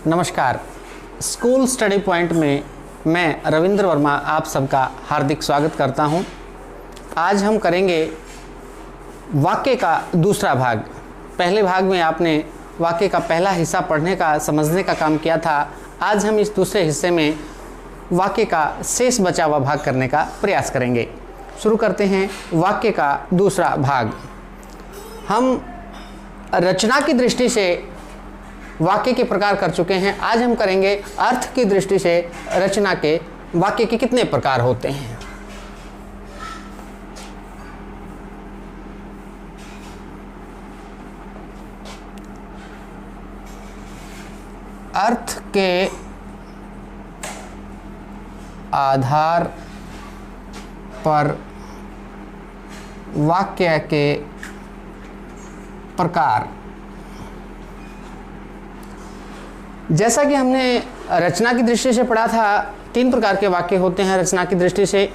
नमस्कार। School study point में मैं रविंद्र वर्मा आप सबका हार्दिक स्वागत करता हूं। आज हम करेंगे वाक्य का दूसरा भाग। पहले भाग में आपने वाक्य का पहला हिस्सा पढ़ने का समझने का काम किया था। आज हम इस दूसरे हिस्से में वाक्य का शेष बचा हुआ भाग करने का प्रयास करेंगे। शुरू करते हैं वाक्य का दूसरा भाग। हम रचना की दृष्टि से वाक्य के प्रकार कर चुके हैं। आज हम करेंगे अर्थ की दृष्टि से रचना के वाक्य के कितने प्रकार होते हैं। अर्थ के आधार पर वाक्य के प्रकार। जैसा कि हमने रचना की दृष्टि से पढ़ा था, 3 प्रकार के वाक्य होते हैं रचना की दृष्टि से।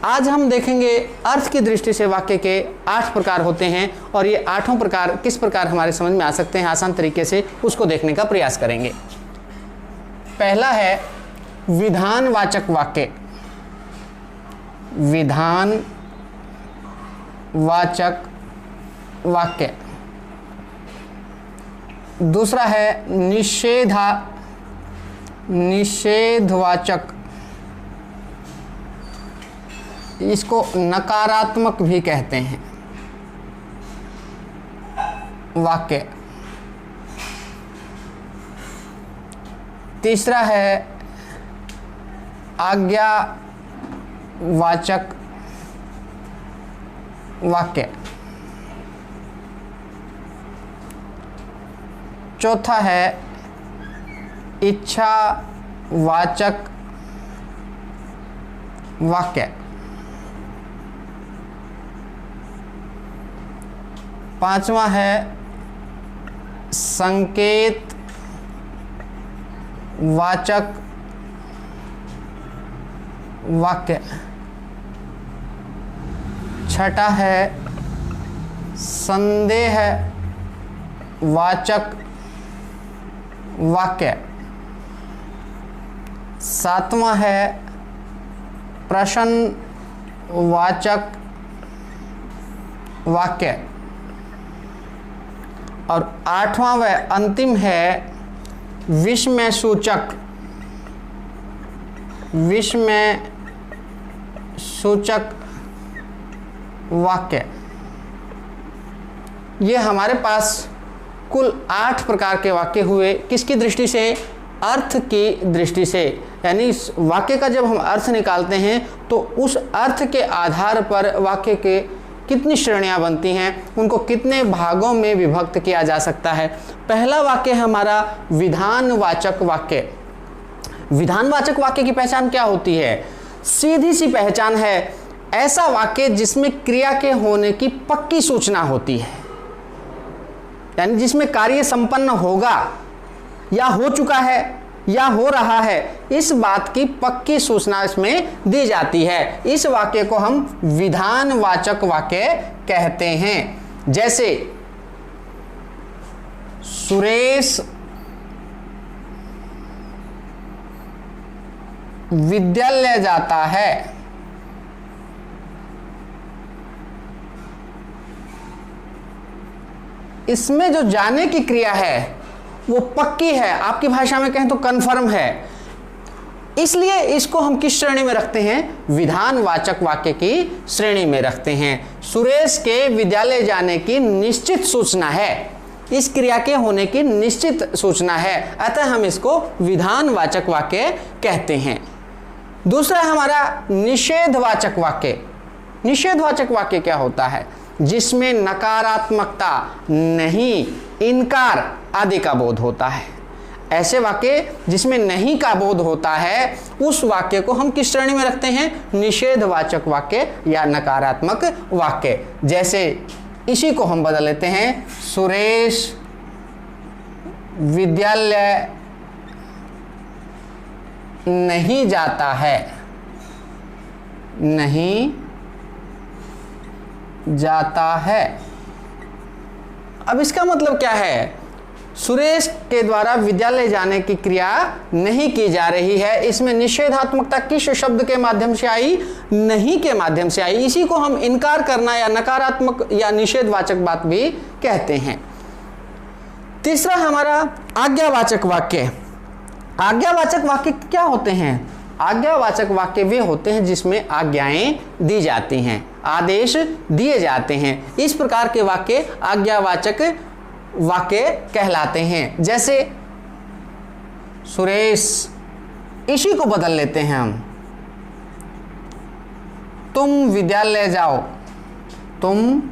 आज हम देखेंगे अर्थ की दृष्टि से वाक्य के 8 प्रकार होते हैं और ये 8 प्रकार किस प्रकार हमारे समझ में आ सकते हैं आसान तरीके से, उसको देखने का प्रयास करेंगे। पहला है विधानवाचक वाक्य। विधानवाचक वाक्य। दूसरा है निषेधवाचक। इसको नकारात्मक भी कहते हैं वाक्य। तीसरा है आज्ञावाचक वाक्य। चौथा है इच्छावाचक वाक्य। पांचवा है संकेतवाचक वाक्य। छठा है संदेहवाचक वाक्य। सातवां है प्रश्नवाचक वाक्य। और 8वां व अंतिम है विस्मयसूचक वाक्य। ये हमारे पास कुल 8 प्रकार के वाक्य हुए। किसकी दृष्टि से? अर्थ की दृष्टि से। यानी इस वाक्य का जब हम अर्थ निकालते हैं तो उस अर्थ के आधार पर वाक्य के कितनी श्रेणियां बनती हैं, उनको कितने भागों में विभक्त किया जा सकता है। पहला वाक्य हमारा विधानवाचक वाक्य। विधानवाचक वाक्य की पहचान क्या होती है? सीधी सी पहचान है, ऐसा वाक्य जिसमें क्रिया के होने की पक्की सूचना होती है, यानी जिसमें कार्य संपन्न होगा या हो चुका है या हो रहा है, इस बात की पक्की सूचना इसमें दी जाती है। इस वाक्य को हम विधानवाचक वाक्य कहते हैं। जैसे सुरेश विद्यालय जाता है। इसमें जो जाने की क्रिया है वो पक्की है, आपकी भाषा में कहें तो कन्फर्म है। इसलिए इसको हम किस श्रेणी में रखते हैं? विधानवाचक वाक्य की श्रेणी में रखते हैं। सुरेश के विद्यालय जाने की निश्चित सूचना है, इस क्रिया के होने की निश्चित सूचना है, अतः हम इसको विधानवाचक वाक्य कहते हैं। दूसरा हमारा निषेधवाचक वाक्य। निषेधवाचक वाक्य क्या होता है? जिसमें नकारात्मकता, नहीं, इनकार आदि का बोध होता है। ऐसे वाक्य जिसमें नहीं का बोध होता है, उस वाक्य को हम किस श्रेणी में रखते हैं? निषेधवाचक वाक्य या नकारात्मक वाक्य। जैसे इसी को हम बदल लेते हैं, सुरेश विद्यालय नहीं जाता है। नहीं जाता है। अब इसका मतलब क्या है? सुरेश के द्वारा विद्यालय जाने की क्रिया नहीं की जा रही है। इसमें निषेधात्मकता किस शब्द के माध्यम से आई? नहीं के माध्यम से आई। इसी को हम इनकार करना या नकारात्मक या निषेधवाचक बात भी कहते हैं। तीसरा हमारा आज्ञावाचक वाक्य। आज्ञावाचक वाक्य क्या होते हैं? आज्ञावाचक वाक्य वे होते हैं जिसमें आज्ञाएं दी जाती हैं, आदेश दिए जाते हैं। इस प्रकार के वाक्य आज्ञावाचक वाक्य कहलाते हैं। जैसे सुरेश, इसी को बदल लेते हैं हम, तुम विद्यालय जाओ, तुम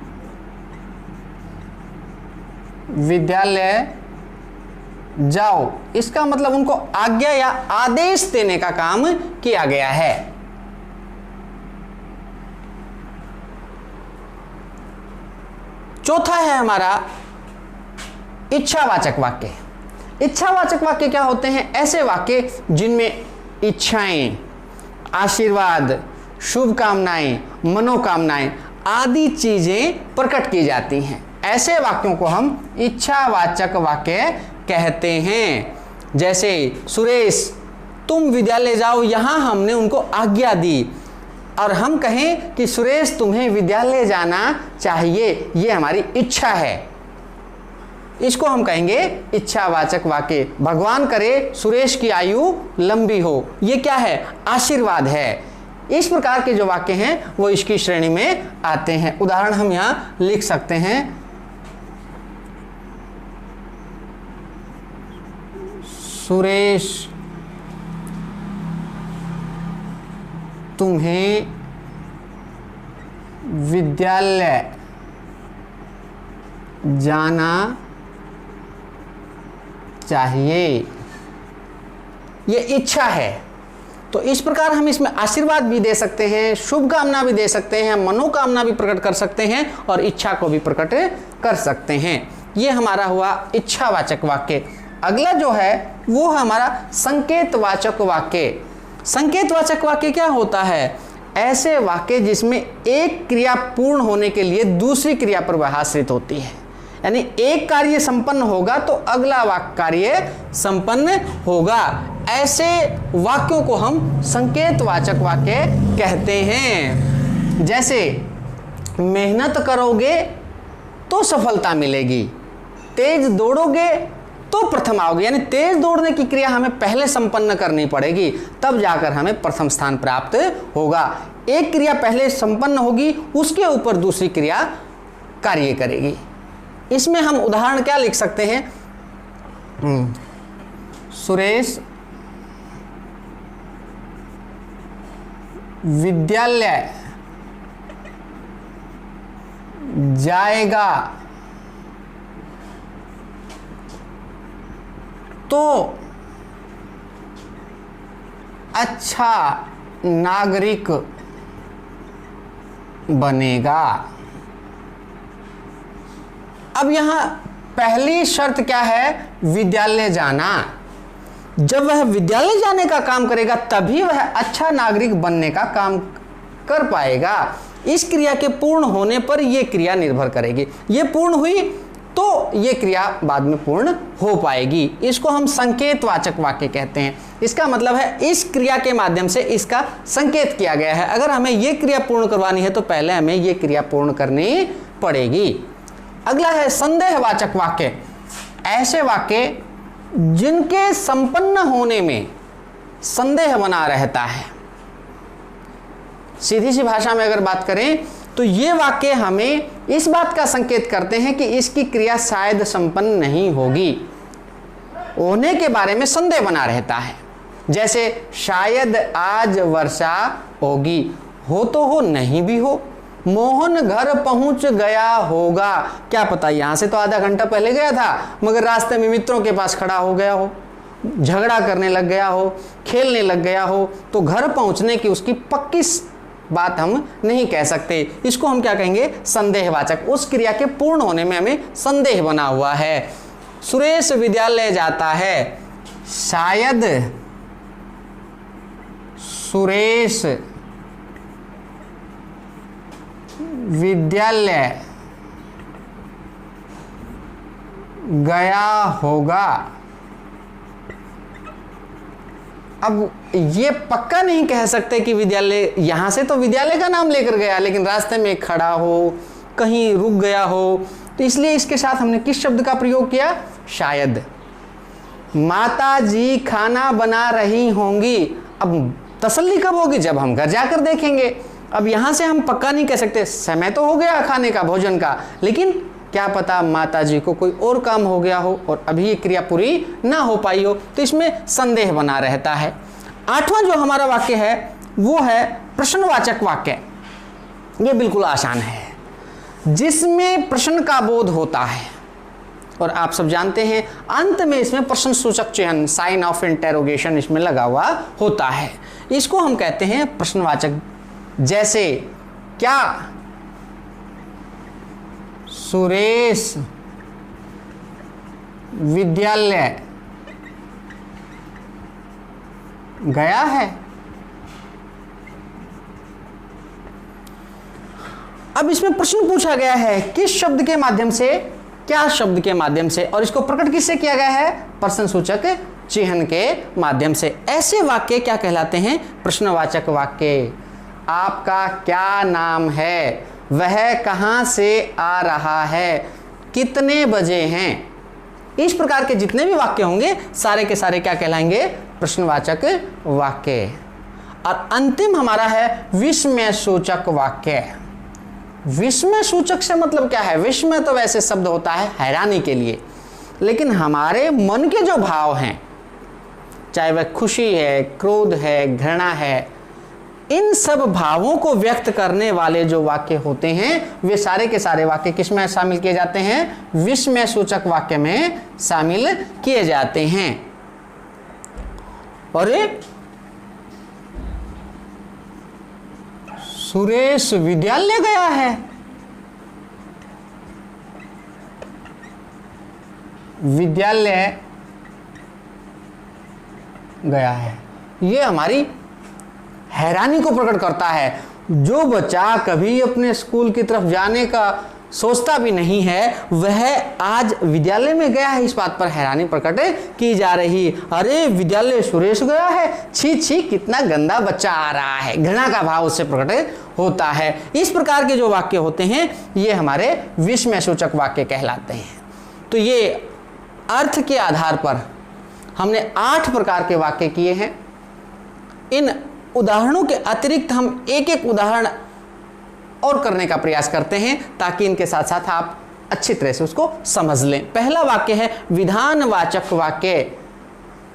विद्यालय जाओ। इसका मतलब उनको आज्ञा या आदेश देने का काम किया गया है। चौथा है हमारा इच्छावाचक वाक्य। इच्छावाचक वाक्य क्या होते हैं? ऐसे वाक्य जिनमें इच्छाएं, आशीर्वाद, शुभकामनाएं, मनोकामनाएं आदि चीजें प्रकट की जाती हैं। ऐसे वाक्यों को हम इच्छावाचक वाक्य कहते हैं। जैसे सुरेश, तुम विद्यालय जाओ, यहां हमने उनको आज्ञा दी और हम कहें कि सुरेश तुम्हें विद्यालय जाना चाहिए, ये हमारी इच्छा है। इसको हम कहेंगे इच्छावाचक वाक्य। भगवान करे सुरेश की आयु लंबी हो, ये क्या है? आशीर्वाद है। इस प्रकार के जो वाक्य हैं वो इसकी श्रेणी में आते हैं। उदाहरण हम यहां लिख सकते हैं, सुरेश तुम्हें विद्यालय जाना चाहिए, ये इच्छा है। तो इस प्रकार हम इसमें आशीर्वाद भी दे सकते हैं, शुभकामना भी दे सकते हैं, मनोकामना भी प्रकट कर सकते हैं और इच्छा को भी प्रकट कर सकते हैं। ये हमारा हुआ इच्छावाचक वाक्य। अगला जो है वो हमारा संकेतवाचक वाक्य। संकेतवाचक वाक्य क्या होता है? ऐसे वाक्य जिसमें एक क्रिया पूर्ण होने के लिए दूसरी क्रिया पर वह आश्रित होती है। यानी एक कार्य संपन्न होगा तो अगला कार्य संपन्न होगा। ऐसे वाक्यों को हम संकेतवाचक वाक्य कहते हैं। जैसे मेहनत करोगे तो सफलता मिलेगी, तेज दौड़ोगे तो प्रथम आओगे। यानी तेज दौड़ने की क्रिया हमें पहले संपन्न करनी पड़ेगी, तब जाकर हमें प्रथम स्थान प्राप्त होगा। एक क्रिया पहले संपन्न होगी, उसके ऊपर दूसरी क्रिया कार्य करेगी। इसमें हम उदाहरण क्या लिख सकते हैं? सुरेश विद्यालय जाएगा तो अच्छा नागरिक बनेगा। अब यहां पहली शर्त क्या है? विद्यालय जाना। जब वह विद्यालय जाने का काम करेगा तभी वह अच्छा नागरिक बनने का काम कर पाएगा। इस क्रिया के पूर्ण होने पर यह क्रिया निर्भर करेगी। ये पूर्ण हुई तो ये क्रिया बाद में पूर्ण हो पाएगी। इसको हम संकेतवाचक वाक्य कहते हैं। इसका मतलब है इस क्रिया के माध्यम से इसका संकेत किया गया है। अगर हमें ये क्रिया पूर्ण करवानी है तो पहले हमें ये क्रिया पूर्ण करनी पड़ेगी। अगला है संदेहवाचक वाक्य। ऐसे वाक्य जिनके संपन्न होने में संदेह बना रहता है। सीधी सी भाषा में अगर बात करें तो ये वाक्य हमें इस बात का संकेत करते हैं कि इसकी क्रिया शायद संपन्न नहीं होगी, होने के बारे में संदेह बना रहता है। जैसे शायद आज वर्षा होगी, हो तो हो नहीं भी हो। मोहन घर पहुंच गया होगा, क्या पता यहां से तो आधा घंटा पहले गया था मगर रास्ते में मित्रों के पास खड़ा हो गया हो, झगड़ा करने लग गया हो, खेलने लग गया हो, तो घर पहुंचने की उसकी पक्की बात हम नहीं कह सकते। इसको हम क्या कहेंगे? संदेहवाचक। उस क्रिया के पूर्ण होने में हमें संदेह बना हुआ है। सुरेश विद्यालय जाता है, शायद सुरेश विद्यालय गया होगा। अब ये पक्का नहीं कह सकते कि विद्यालय, यहां से तो विद्यालय का नाम लेकर गया, लेकिन रास्ते में खड़ा हो, कहीं रुक गया हो, तो इसलिए इसके साथ हमने किस शब्द का प्रयोग किया? शायद। माता जी खाना बना रही होंगी। अब तसल्ली कब होगी? जब हम घर जाकर देखेंगे। अब यहां से हम पक्का नहीं कह सकते, समय तो हो गया खाने का, भोजन का, लेकिन क्या पता माता जी को कोई और काम हो गया हो और अभी ये क्रिया पूरी ना हो पाई हो, तो इसमें संदेह बना रहता है। आठवां जो हमारा वाक्य है वो है प्रश्नवाचक वाक्य। ये बिल्कुल आसान है, जिसमें प्रश्न का बोध होता है, और आप सब जानते हैं अंत में इसमें प्रश्न सूचक चिन्ह, साइन ऑफ इंटेरोगेशन इसमें लगा हुआ होता है। इसको हम कहते हैं प्रश्नवाचक। जैसे क्या सुरेश विद्यालय गया है? अब इसमें प्रश्न पूछा गया है किस शब्द के माध्यम से? क्या शब्द के माध्यम से, और इसको प्रकट किससे किया गया है? प्रश्न सूचक चिन्ह के माध्यम से। ऐसे वाक्य क्या कहलाते हैं? प्रश्नवाचक वाक्य। आपका क्या नाम है? वह कहां से आ रहा है? कितने बजे हैं? इस प्रकार के जितने भी वाक्य होंगे सारे के सारे क्या कहलाएंगे? प्रश्नवाचक वाक्य। और अंतिम हमारा है विस्मय सूचक वाक्य। विस्मय सूचक से मतलब क्या है? विस्मय तो वैसे शब्द होता है हैरानी के लिए, लेकिन हमारे मन के जो भाव हैं, चाहे वह खुशी है, क्रोध है, घृणा है, इन सब भावों को व्यक्त करने वाले जो वाक्य होते हैं वे सारे के सारे वाक्य किसमें शामिल किए जाते हैं? विस्मय सूचक वाक्य में शामिल किए जाते हैं। और सुरेश विद्यालय गया है। विद्यालय गया है, ये हमारी हैरानी को प्रकट करता है। जो बच्चा कभी अपने स्कूल की तरफ जाने का सोचता भी नहीं है, वह आज विद्यालय में गया है, इस बात पर हैरानी प्रकट की जा रही। अरे विद्यालय सुरेश गया है, छी छी कितना गंदा बच्चा आ रहा है, घृणा का भाव उससे प्रकट होता है। इस प्रकार के जो वाक्य होते हैं ये हमारे विस्मय सूचक वाक्य कहलाते हैं। तो ये अर्थ के आधार पर हमने 8 प्रकार के वाक्य किए हैं। इन उदाहरणों के अतिरिक्त हम एक एक उदाहरण और करने का प्रयास करते हैं ताकि इनके साथ साथ आप अच्छी तरह से उसको समझ लें। पहला वाक्य है विधानवाचक वाक्य।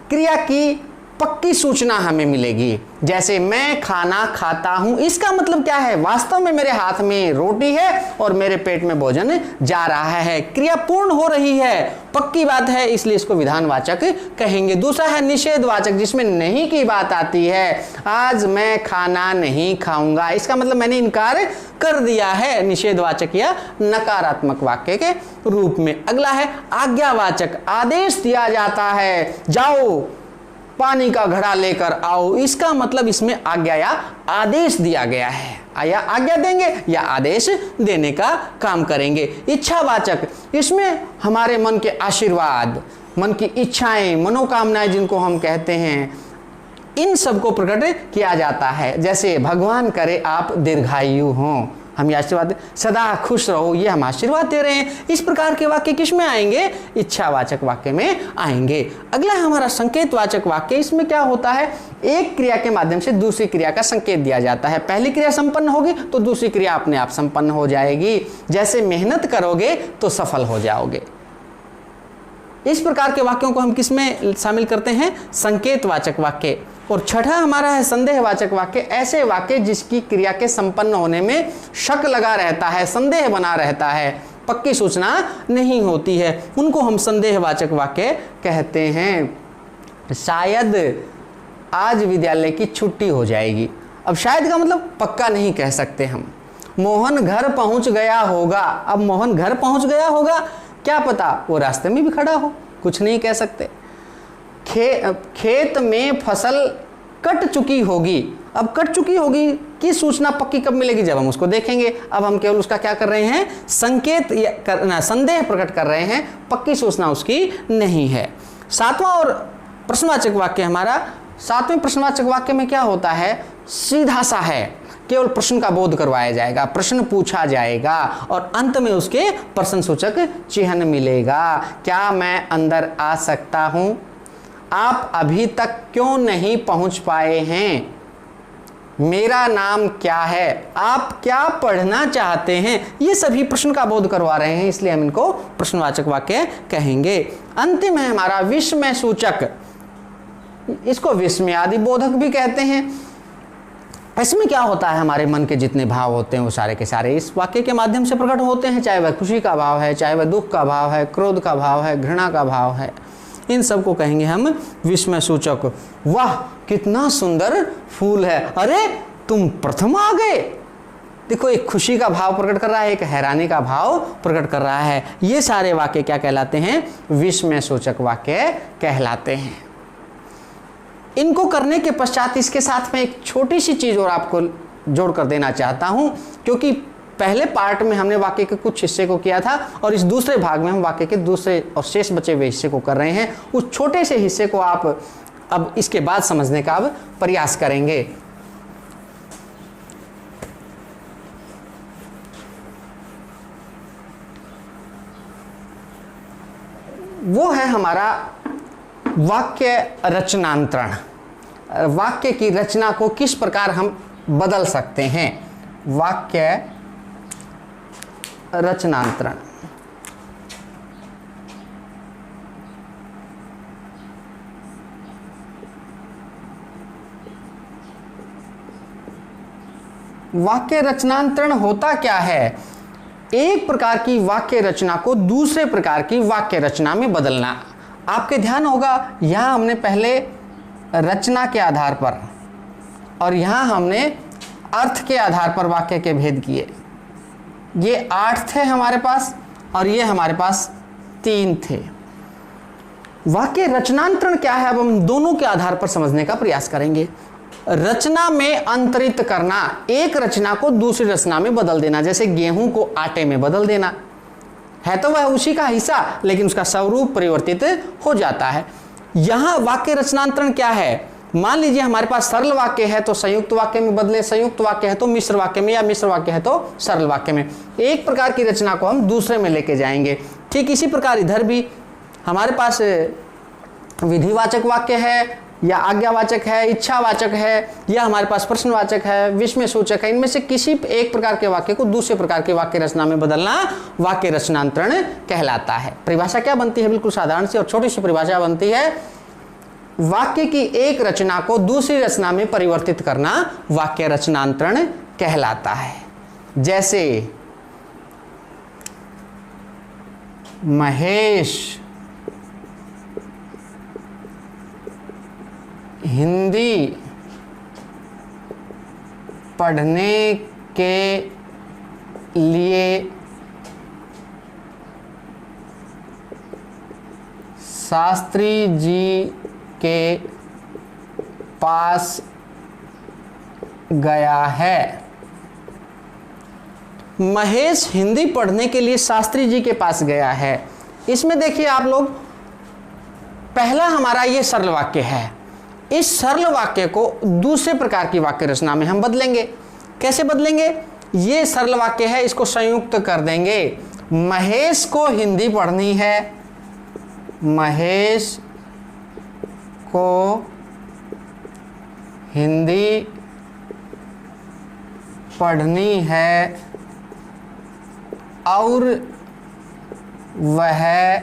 क्रिया की पक्की सूचना हमें मिलेगी। जैसे मैं खाना खाता हूं, इसका मतलब क्या है? वास्तव में मेरे हाथ में रोटी है और मेरे पेट में भोजन जा रहा है, क्रिया पूर्ण हो रही है, पक्की बात है, इसलिए इसको विधानवाचक कहेंगे। दूसरा है निषेधवाचक, जिसमें नहीं की बात आती है। आज मैं खाना नहीं खाऊंगा, इसका मतलब मैंने इनकार कर दिया है, निषेधवाचक या नकारात्मक वाक्य के रूप में। अगला है आज्ञावाचक, आदेश दिया जाता है, जाओ पानी का घड़ा लेकर आओ, इसका मतलब इसमें आज्ञा या आदेश दिया गया है, या आज्ञा देंगे या आदेश देने का काम करेंगे। इच्छावाचक, इसमें हमारे मन के आशीर्वाद, मन की इच्छाएं, मनोकामनाएं जिनको हम कहते हैं, इन सब को प्रकट किया जाता है। जैसे भगवान करे आप दीर्घायु हों, हम आशीर्वाद, सदा खुश रहो, ये हम आशीर्वाद दे रहे हैं। इस प्रकार के वाक्य किस में आएंगे? इच्छावाचक वाक्य में आएंगे। अगला है हमारा संकेतवाचक वाक्य। इसमें क्या होता है? एक क्रिया के माध्यम से दूसरी क्रिया का संकेत दिया जाता है। पहली क्रिया संपन्न होगी तो दूसरी क्रिया अपने आप संपन्न हो जाएगी। जैसे मेहनत करोगे तो सफल हो जाओगे। इस प्रकार के वाक्यों को हम किस में शामिल करते हैं? संकेतवाचक वाक्य। और छठा हमारा है संदेहवाचक वाक्य। ऐसे वाक्य जिसकी क्रिया के संपन्न होने में शक लगा रहता है, संदेह बना रहता है, पक्की सूचना नहीं होती है, उनको हम संदेहवाचक वाक्य कहते हैं। शायद आज विद्यालय की छुट्टी हो जाएगी। अब शायद का मतलब पक्का नहीं कह सकते हम। मोहन घर पहुंच गया होगा। अब मोहन घर पहुंच गया होगा, क्या पता वो रास्ते में भी खड़ा हो, कुछ नहीं कह सकते। खेत में फसल कट चुकी होगी। अब कट चुकी होगी कि सूचना पक्की कब मिलेगी, जब हम उसको देखेंगे। अब हम केवल उसका क्या कर रहे हैं, संकेत या संदेह प्रकट कर रहे हैं, पक्की सूचना उसकी नहीं है। सातवां और प्रश्नवाचक वाक्य हमारा, सातवें प्रश्नवाचक वाक्य में क्या होता है, सीधा सा है, केवल प्रश्न का बोध करवाया जाएगा, प्रश्न पूछा जाएगा और अंत में उसके प्रश्नसूचक चिन्ह मिलेगा। क्या मैं अंदर आ सकता हूं? आप अभी तक क्यों नहीं पहुंच पाए हैं? मेरा नाम क्या है? आप क्या पढ़ना चाहते हैं? ये सभी प्रश्न का बोध करवा रहे हैं, इसलिए हम इनको प्रश्नवाचक वाक्य कहेंगे। अंतिम है हमारा विस्मय सूचक, इसको विस्मयादि बोधक भी कहते हैं। इसमें क्या होता है, हमारे मन के जितने भाव होते हैं वो सारे के सारे इस वाक्य के माध्यम से प्रकट होते हैं, चाहे वह खुशी का भाव है, चाहे वह दुख का भाव है, क्रोध का भाव है, घृणा का भाव है, इन सब को कहेंगे हम विस्मय सूचक। वाह कितना सुंदर फूल है, अरे तुम प्रथम आ गए। देखो, एक खुशी का भाव प्रकट कर रहा है, एक हैरानी का भाव प्रकट कर रहा है। ये सारे वाक्य क्या कहलाते हैं, विस्मय सूचक वाक्य कहलाते हैं। इनको करने के पश्चात इसके साथ में एक छोटी सी चीज और आपको जोड़ कर देना चाहता हूं, क्योंकि पहले पार्ट में हमने वाक्य के कुछ हिस्से को किया था और इस दूसरे भाग में हम वाक्य के दूसरे और शेष बचे हुए हिस्से को कर रहे हैं। उस छोटे से हिस्से को आप अब इसके बाद समझने का अब प्रयास करेंगे। वो है हमारा वाक्य रचनांतरण। वाक्य की रचना को किस प्रकार हम बदल सकते हैं, वाक्य रचनांतरण। वाक्य रचनांतरण होता क्या है, एक प्रकार की वाक्य रचना को दूसरे प्रकार की वाक्य रचना में बदलना। आपके ध्यान होगा यहां हमने पहले रचना के आधार पर और यहां हमने अर्थ के आधार पर वाक्य के भेद किए। ये 8 थे हमारे पास और ये हमारे पास 3 थे। वाक्य रचनांतरण क्या है, अब हम दोनों के आधार पर समझने का प्रयास करेंगे। रचना में अंतरित करना, एक रचना को दूसरी रचना में बदल देना, जैसे गेहूं को आटे में बदल देना, है तो वह उसी का हिस्सा लेकिन उसका स्वरूप परिवर्तित हो जाता है। यहां वाक्य रचनांतरण क्या है, मान लीजिए हमारे पास सरल वाक्य है तो संयुक्त वाक्य में बदले, संयुक्त वाक्य है तो मिश्र वाक्य में, या मिश्र वाक्य है तो सरल वाक्य में। एक प्रकार की रचना को हम दूसरे में लेके जाएंगे। ठीक इसी प्रकार इधर भी हमारे पास विधिवाचक वाक्य है या आज्ञावाचक है, इच्छावाचक है, या हमारे पास प्रश्नवाचक है, विस्मय सूचक है। इनमें से किसी एक प्रकार के वाक्य को दूसरे प्रकार के वाक्य रचना में बदलना वाक्य रचनांतरण कहलाता है। परिभाषा क्या बनती है, बिल्कुल साधारण सी और छोटी सी परिभाषा बनती है, वाक्य की एक रचना को दूसरी रचना में परिवर्तित करना वाक्य रचनांतरण कहलाता है। जैसे महेश हिंदी पढ़ने के लिए शास्त्री जी के पास गया है। महेश हिंदी पढ़ने के लिए शास्त्री जी के पास गया है। इसमें देखिए आप लोग, पहला हमारा ये सरल वाक्य है। इस सरल वाक्य को दूसरे प्रकार की वाक्य रचना में हम बदलेंगे। कैसे बदलेंगे, ये सरल वाक्य है, इसको संयुक्त कर देंगे। महेश को हिंदी पढ़नी है, महेश को हिंदी पढ़नी है और वह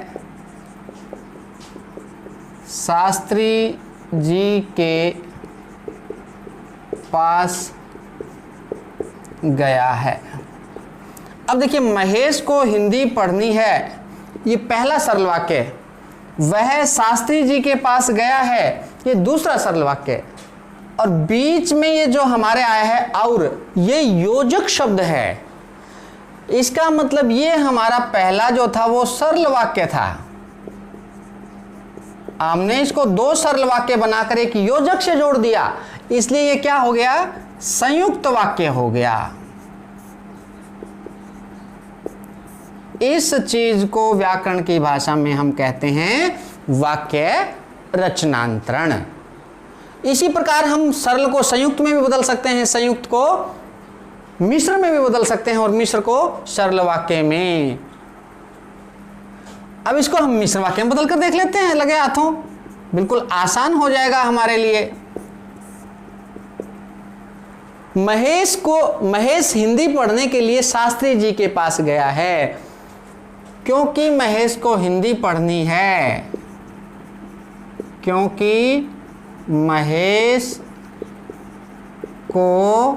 शास्त्री जी के पास गया है। अब देखिए, महेश को हिंदी पढ़नी है, ये पहला सरल वाक्य। वह शास्त्री जी के पास गया है, ये दूसरा सरल वाक्य। और बीच में ये जो हमारे आया है और, ये योजक शब्द है। इसका मतलब ये हमारा पहला जो था वो सरल वाक्य था, हमने इसको दो सरल वाक्य बनाकर एक योजक से जोड़ दिया। इसलिए ये क्या हो गया, संयुक्त वाक्य हो गया। इस चीज को व्याकरण की भाषा में हम कहते हैं वाक्य रचनांतरण। इसी प्रकार हम सरल को संयुक्त में भी बदल सकते हैं, संयुक्त को मिश्र में भी बदल सकते हैं और मिश्र को सरल वाक्य में। अब इसको हम मिश्र वाक्य में बदल कर देख लेते हैं लगे हाथों, बिल्कुल आसान हो जाएगा हमारे लिए। महेश हिंदी पढ़ने के लिए शास्त्री जी के पास गया है, क्योंकि महेश को हिंदी पढ़नी है, क्योंकि महेश को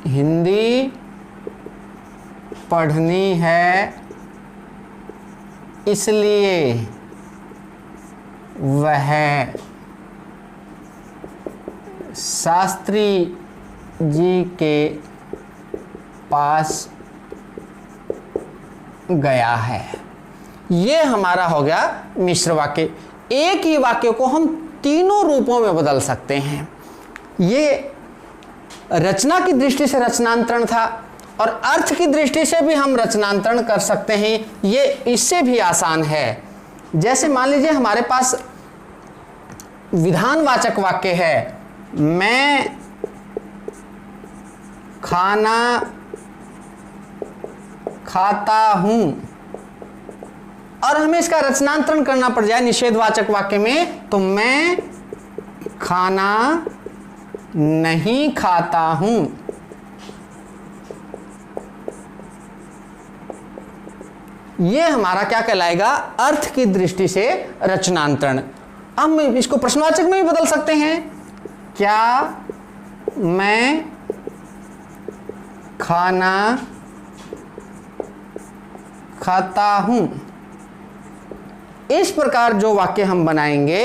हिंदी पढ़नी है, इसलिए वह शास्त्री जी के पास गया है। ये हमारा हो गया मिश्र वाक्य। एक ही वाक्य को हम तीनों रूपों में बदल सकते हैं। ये रचना की दृष्टि से रचनांतरण था और अर्थ की दृष्टि से भी हम रचनांतरण कर सकते हैं। ये इससे भी आसान है। जैसे मान लीजिए हमारे पास विधानवाचक वाक्य है, मैं खाना खाता हूं, और हमें इसका रचनांतरण करना पड़ जाए निषेधवाचक वाक्य में, तो मैं खाना नहीं खाता हूं। यह हमारा क्या कहलाएगा, अर्थ की दृष्टि से रचनांतरण। हम इसको प्रश्नवाचक में भी बदल सकते हैं, क्या मैं खाना खाता हूं। इस प्रकार जो वाक्य हम बनाएंगे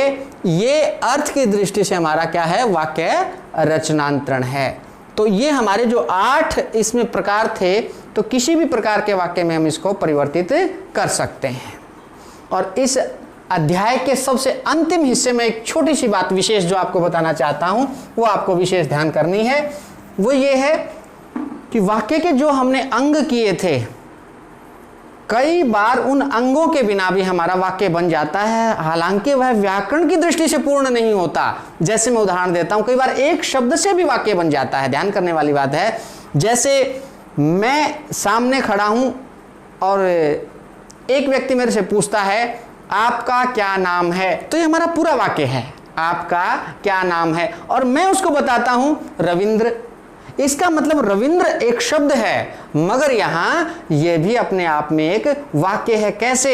ये अर्थ की दृष्टि से हमारा क्या है, वाक्य रचनांतरण है। तो ये हमारे जो 8 इसमें प्रकार थे, तो किसी भी प्रकार के वाक्य में हम इसको परिवर्तित कर सकते हैं। और इस अध्याय के सबसे अंतिम हिस्से में एक छोटी सी बात विशेष जो आपको बताना चाहता हूं, वो आपको विशेष ध्यान करनी है। वो ये है कि वाक्य के जो हमने अंग किए थे, कई बार उन अंगों के बिना भी हमारा वाक्य बन जाता है, हालांकि वह व्याकरण की दृष्टि से पूर्ण नहीं होता। जैसे मैं उदाहरण देता हूं, कई बार एक शब्द से भी वाक्य बन जाता है। ध्यान करने वाली बात है। जैसे मैं सामने खड़ा हूं और एक व्यक्ति मेरे से पूछता है आपका क्या नाम है, तो ये हमारा पूरा वाक्य है, आपका क्या नाम है, और मैं उसको बताता हूं रविंद्र। इसका मतलब रविंद्र एक शब्द है, मगर यहां यह भी अपने आप में एक वाक्य है। कैसे?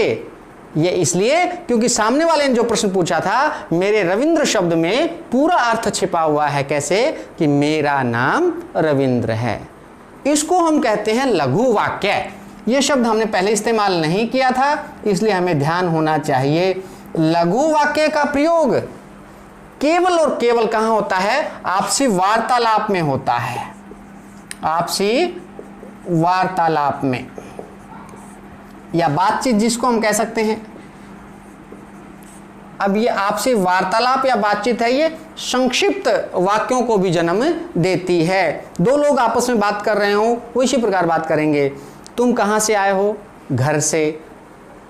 ये इसलिए क्योंकि सामने वाले ने जो प्रश्न पूछा था, मेरे रविंद्र शब्द में पूरा अर्थ छिपा हुआ है। कैसे? कि मेरा नाम रविंद्र है। इसको हम कहते हैं लघु वाक्य। यह शब्द हमने पहले इस्तेमाल नहीं किया था, इसलिए हमें ध्यान होना चाहिए। लघु वाक्य का प्रयोग केवल और केवल कहां होता है? आपसी वार्तालाप में होता है, आपसी वार्तालाप में, या बातचीत जिसको हम कह सकते हैं। अब ये आपसी वार्तालाप या बातचीत है, ये संक्षिप्त वाक्यों को भी जन्म देती है। दो लोग आपस में बात कर रहे हो, वो इसी प्रकार बात करेंगे। तुम कहां से आए हो? घर से।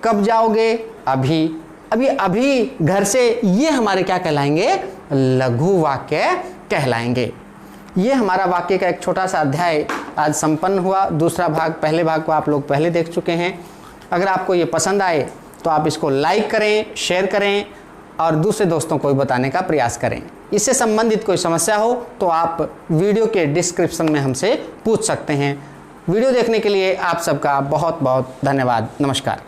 कब जाओगे? अभी। अभी घर से। ये हमारे क्या कहलाएंगे? लघु वाक्य कहलाएंगे। ये हमारा वाक्य का एक छोटा सा अध्याय आज संपन्न हुआ। दूसरा भाग, पहले भाग को आप लोग पहले देख चुके हैं। अगर आपको ये पसंद आए तो आप इसको लाइक करें, शेयर करें और दूसरे दोस्तों को भी बताने का प्रयास करें। इससे संबंधित कोई समस्या हो तो आप वीडियो के डिस्क्रिप्शन में हमसे पूछ सकते हैं। वीडियो देखने के लिए आप सबका बहुत बहुत धन्यवाद। नमस्कार।